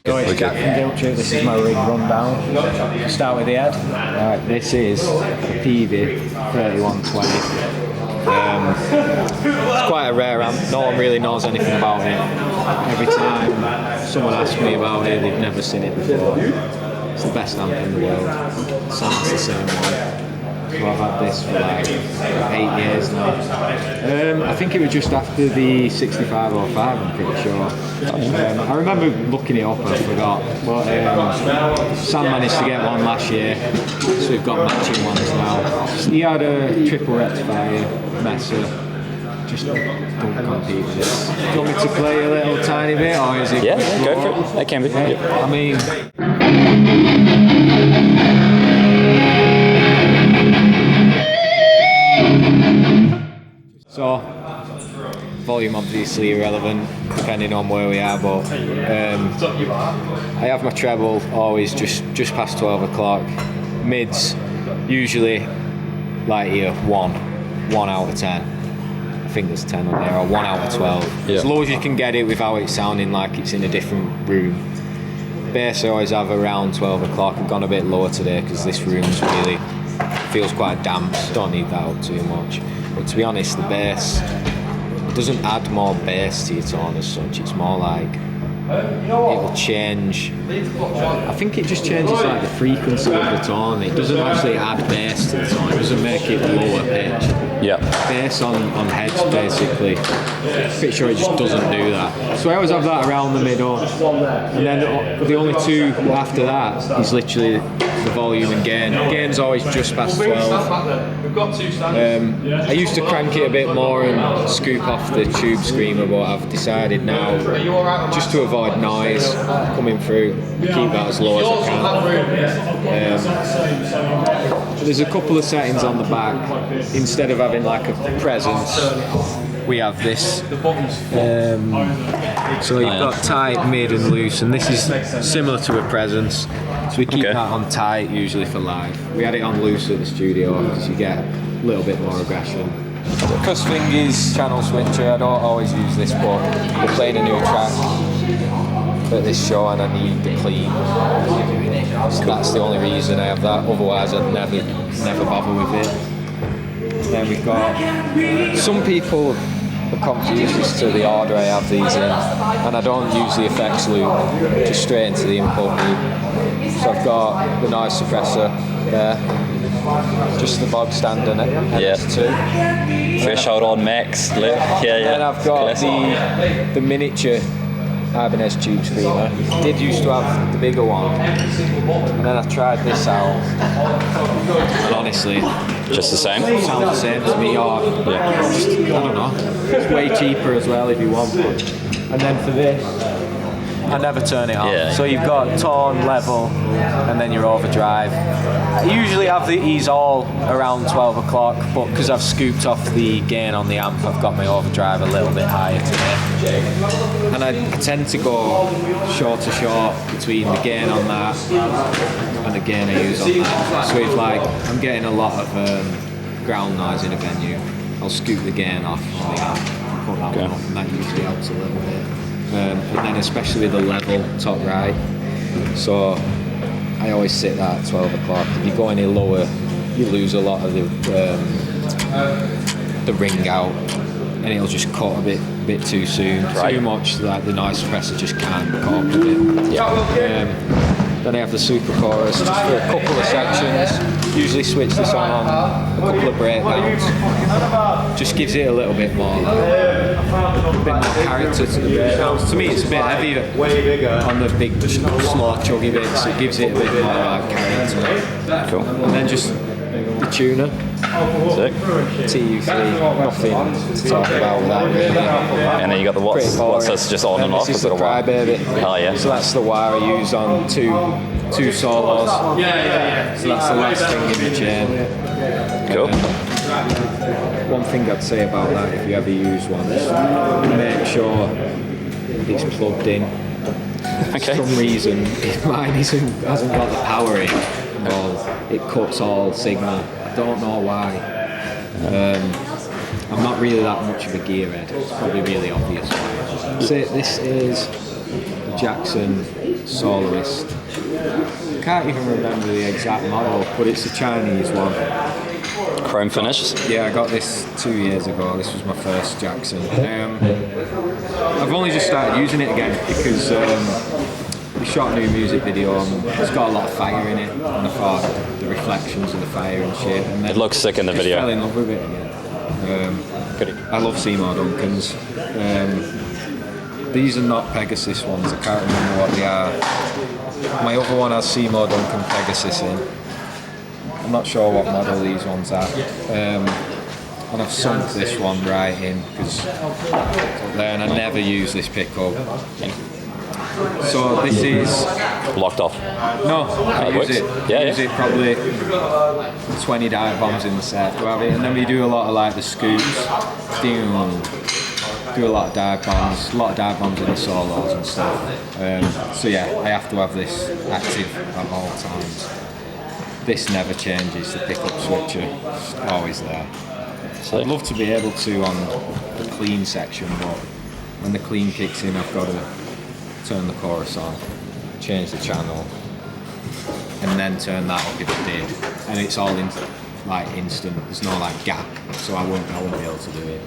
So it's Jack from Diltry. This is my rig rundown. Start with the head. This is a PV 3120. It's quite a rare amp. No one really knows anything about it. Every time someone asks me about it, they've never seen it before. It's the best amp in the world. Sounds the same way. So I've had this for like 8 years now. I think it was just after the 6505, I'm pretty sure. I remember looking it up and I forgot. But Sam managed to get one last year, so we've got matching ones now. He had a triple rectifier, Messer. Just don't compete with this. Do you want me to play a little tiny bit, or is it? Yeah, go for it. That can be. Yeah. Yep. I mean. So, volume obviously irrelevant depending on where we are, but I have my treble always just past 12 o'clock. Mids usually like here 1 out of 10. I think there's 10 on there, or 1 out of 12. Yeah. As low as you can get it without it sounding like it's in a different room. Bass I always have around 12 o'clock. I've gone a bit lower today because this room's really feels quite damp. Don't need that up too much. But to be honest, the bass doesn't add more bass to your tone as such. It's more like it'll change. I think it just changes like the frequency of the tone. It doesn't actually add bass to the tone. It doesn't make it lower pitch. Yeah. Bass on heads basically. Pretty sure it just doesn't do that. So I always have that around the middle, and then the only two after that is literally the volume and gain. Gain's always just past 12. I used to crank it a bit more and scoop off the tube screamer, but I've decided now, just to avoid noise coming through, keep that as low as I can. There's a couple of settings on the back. Instead of having like a presence, we have this. So you've got tight, mid and loose, and this is similar to a presence. So we keep that on tight usually for live. We had it on loose at the studio because you get a little bit more aggression. Cuss fingers, channel switcher, I don't always use this, but we're playing a new track at this show and I need the clean. So that's the only reason I have that, otherwise I'd never bother with it. Then we've got, some people are confused as to the order I have these in, and I don't use the effects loop, just straight into the input loop. So I've got the noise suppressor there, just the bog standard S2. Threshold on max. Then I've got the miniature Ibanez tube screamer. I did used to have the bigger one, and then I tried this out, and honestly, just the same? Sounds the same to me, or just, I don't know, it's way cheaper as well if you want one. And then for this, I never turn it on. So you've got tone, level, and then your overdrive. I usually have these all around 12 o'clock, but because I've scooped off the gain on the amp, I've got my overdrive a little bit higher today. And I tend to go short to short between the gain on that and the gain I use on that. So if like I'm getting a lot of ground noise in a venue, I'll scoop the gain off on the amp and put that one up, and that usually helps a little bit. And then especially the level top right, so I always sit that at 12 o'clock. If you go any lower, you lose a lot of the ring out, and it'll just cut a bit too soon. Too much that the noise suppressor just can't cope with it. Then I have the super chorus just for a couple of sections. Usually switch this on a couple of breakdowns. Just gives it a little bit more character to the breakdowns. To me, it's a bit heavier on the big, slow, chuggy bits. It gives it a bit more character. Cool. And then just the tuner. Sick. TU3, nothing to talk about with that really. And then you got the what's that's just on and off. This is the Crybaby. Oh yeah. So that's the wire I use on two solos. So that's the last thing in the chain. Cool. One thing I'd say about that, if you ever use one, is make sure it's plugged in. For some reason, mine hasn't got the power in, or it cuts all signal. I don't know why. I'm not really that much of a gearhead. It's probably really obvious why. So this is the Jackson soloist. I can't even remember the exact model, but it's a Chinese one. Chrome finish? Yeah, I got this 2 years ago. This was my first Jackson. I've only just started using it again because we shot a new music video and it's got a lot of fire in it, and I thought the reflections of the fire and shit. And then It looks sick in the just video. fell in love with it again. I love Seymour Duncans. These are not Pegasus ones. I can't remember what they are. My other one has Seymour Duncan Pegasus in. I'm not sure what model these ones are. And I've sunk this one right in because then I never use this pickup. So this is Locked off. no, I use works. it. Yeah, Use yeah. it probably 20 dive bombs in the set. Do I have it? And then we do a lot of like the scoops. Do a lot of dive bombs. A lot of dive bombs in the solos and stuff. So yeah, I have to have this active at all times. This never changes. The pickup switcher, it's always there. Sick. I'd love to be able to on the clean section, but when the clean kicks in, I've got to turn the chorus on, change the channel, and then turn that up if it did. And it's all like instant. There's no like gap, so I wouldn't be able to do it.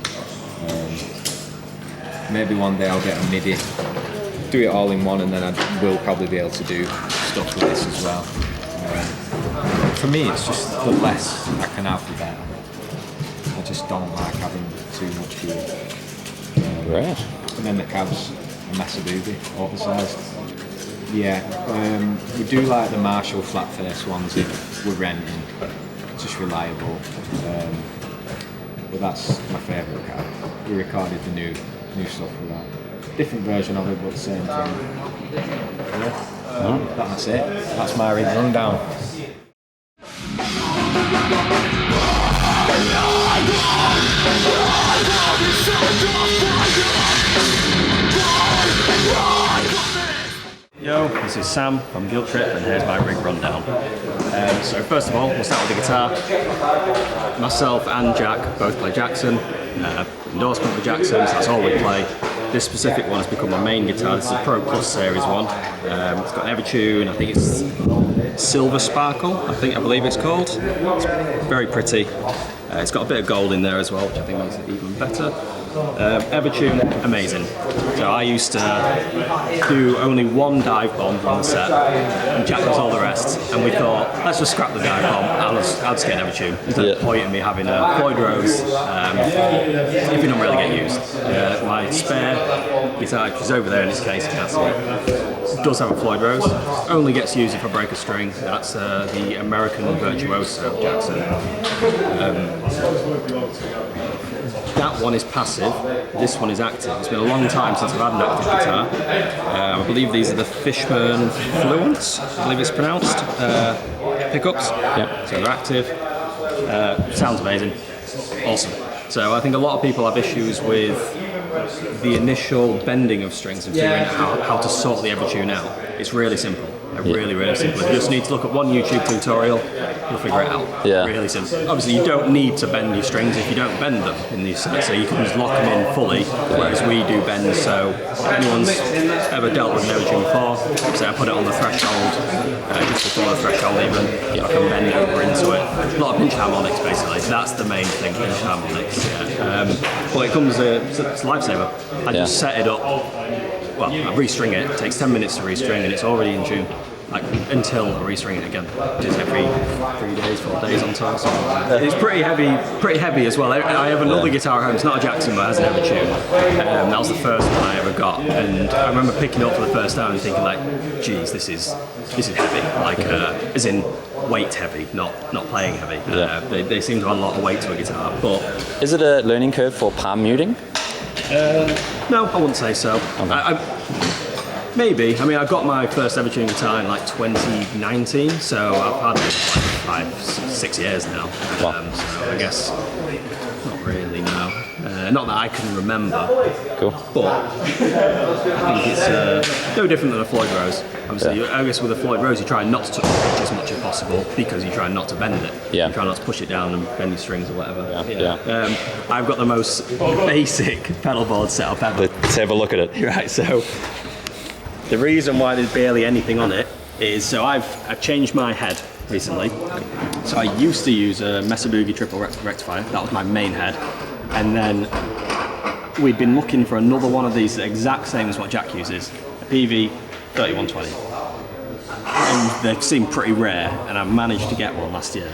Maybe one day I'll get a MIDI, do it all in one, and then I will probably be able to do stuff with this as well. For me, it's just the less I can have, the better. I just don't like having too much gear. Right. And then the cab's a massive booby, oversized. Yeah, we do like the Marshall flat face ones if we're renting. It's just reliable. But that's my favourite cab. We recorded the new stuff with that. Different version of it, but the same thing. Yeah. That's it. That's my rig rundown. Yo, this is Sam from Guilt Trip, and here's my rig rundown. So first of all, we'll start with the guitar. Myself and Jack both play Jackson. Endorsement with Jacksons, that's all we play. This specific one has become my main guitar. This is a Pro Plus Series one. It's got an Evertune, I think it's Silver Sparkle, I believe it's called. It's very pretty. It's got a bit of gold in there as well, which I think makes it even better. Evertune, amazing. So I used to do only one dive bomb on the set, and Jack does all the rest. And we thought, let's just scrap the dive bomb. I'll just get an Evertune. There's no point in me having a Floyd Rose if it don't really get used. My spare guitar, which is over there in this case, you can't see it, does have a Floyd Rose. Only gets used if I break a string. That's the American Virtuoso Jackson. That one is passive, this one is active. It's been a long time since I've had an active guitar. I believe these are the Fishburne Fluence, I believe it's pronounced, pickups. Yep. So they're active. Sounds amazing. Awesome. So I think a lot of people have issues with the initial bending of strings and figuring out how to sort the Evertune out. It's really simple. Really, really simple. You just need to look at one YouTube tutorial, you'll figure it out. Yeah. Really simple. Obviously, you don't need to bend your strings if you don't bend them in these sets, so you can just lock them in fully, whereas we do bend. So if anyone's ever dealt with an Evertune before, obviously I put it on the threshold, just before the threshold even, I can bend over into it. A lot of pinch harmonics, basically. That's the main thing, pinch harmonics. Yeah. But it comes, it's a lifesaver. I just set it up. Well, I restring it. It takes 10 minutes to restring, and it's already in tune. Like until I restring it again, which is every 3 days, 4 days on tour. So it's pretty heavy as well. I have another guitar at home. It's not a Jackson, but it has an Evertune. That was the first one I ever got, and I remember picking it up for the first time and thinking like, "Geez, this is heavy." Like as in weight heavy, not playing heavy. They seem to add a lot of weight to a guitar, but Is it a learning curve for palm muting? no, I wouldn't say so. Okay. Maybe. I mean, I got my first Evertune guitar in like 2019, so I've had it for like 5-6 years now. Wow. So I guess not really now. Not that I can remember. Cool. But I think it's no different than a Floyd Rose. Obviously, I guess with a Floyd Rose, you try not to touch the pitch as much as possible because you try not to bend it. Yeah. You try not to push it down and bend your strings or whatever. Yeah. I've got the most basic pedal board setup ever. Let's have a look at it. Right, so The reason why there's barely anything on it is, so I've changed my head recently. So I used to use a Mesa Boogie triple rectifier. That was my main head. And then we'd been looking for another one of these, the exact same as what Jack uses, a PV 3120. And they seem pretty rare, and I managed to get one last year.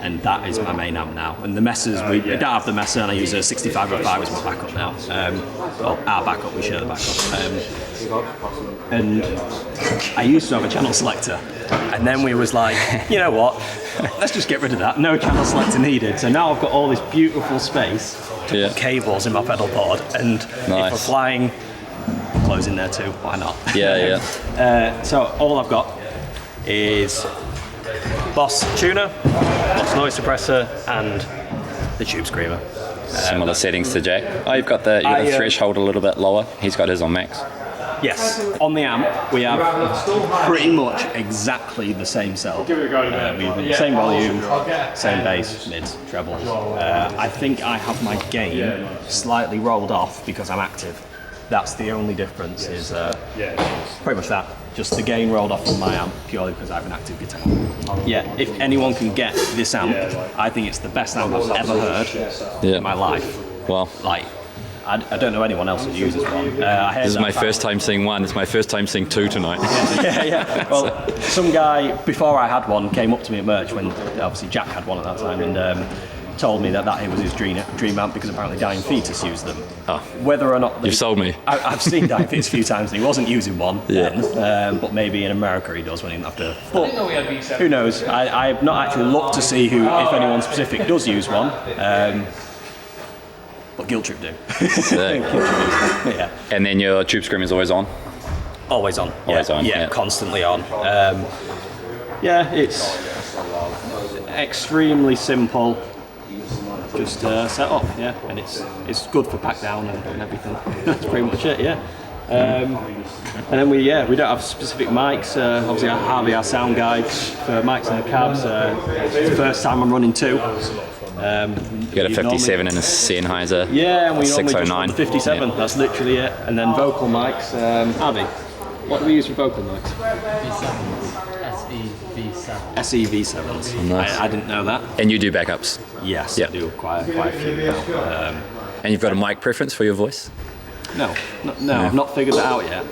And that is my main amp now. And the Messers, we don't have the Mesa, and I use a 6505 as my backup now. Well, our backup, we share the backup. And I used to have a channel selector. And then we was like, you know what, let's just get rid of that. No channel selector needed. So now I've got all this beautiful space to put cables in my pedal board. And if we're flying, close in there too, why not? So all I've got is Boss tuner, Boss noise suppressor, and the tube screamer. Similar settings to Jack. Oh, you've got the threshold a little bit lower. He's got his on max. Yes, on the amp we have pretty much exactly the same cell. We have the same volume, same bass, mids, trebles. I think I have my gain slightly rolled off because I'm active. That's the only difference, is pretty much that. Just the gain rolled off on my amp purely because I have an active guitar. Yeah, if anyone can get this amp, I think it's the best amp I've ever heard in my life. Well, like, I don't know anyone else that uses one. This is my first time seeing one. It's my first time seeing two tonight. Well, some guy before I had one came up to me at merch when obviously Jack had one at that time, and told me that was his dream amp because apparently Dying Fetus used them. Oh. Whether or not you've sold me. I've seen Dying Fetus a few times and he wasn't using one then, but maybe in America he does when he didn't have to. But who knows? I have not actually looked to see if anyone specific does use one. But Guilt Trip do. Yeah. And then your tube screamer is always on? Always on. Always on. Yeah, constantly on. Yeah, it's extremely simple. Just set up, and it's good for pack down and everything. That's pretty much it, and then we don't have specific mics. Obviously, Harvey, our sound guy, for mics in the cabs. It's the first time I'm running two. You got a 57 and a Sennheiser. Yeah, and we 609. normally just run the 57. That's literally it. And then vocal mics. Harvey, what do we use for vocal mics? SEV7s. Nice. I didn't know that. And you do backups? Yes, I do quite a few. And you've got a mic preference for your voice? No, I've not figured that out yet.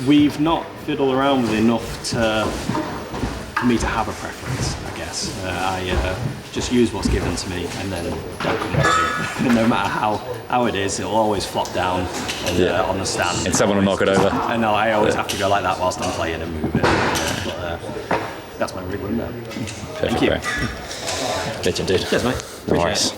We've not fiddled around with enough for me to have a preference, I guess. I just use what's given to me and then don't come back to it. No matter how it is, it'll always flop down on the stand. And someone will knock it over. I know, I always have to go like that whilst I'm playing and move it. But that's my rig rundown. Thank you. Legend, dude. Cheers, mate. No worries.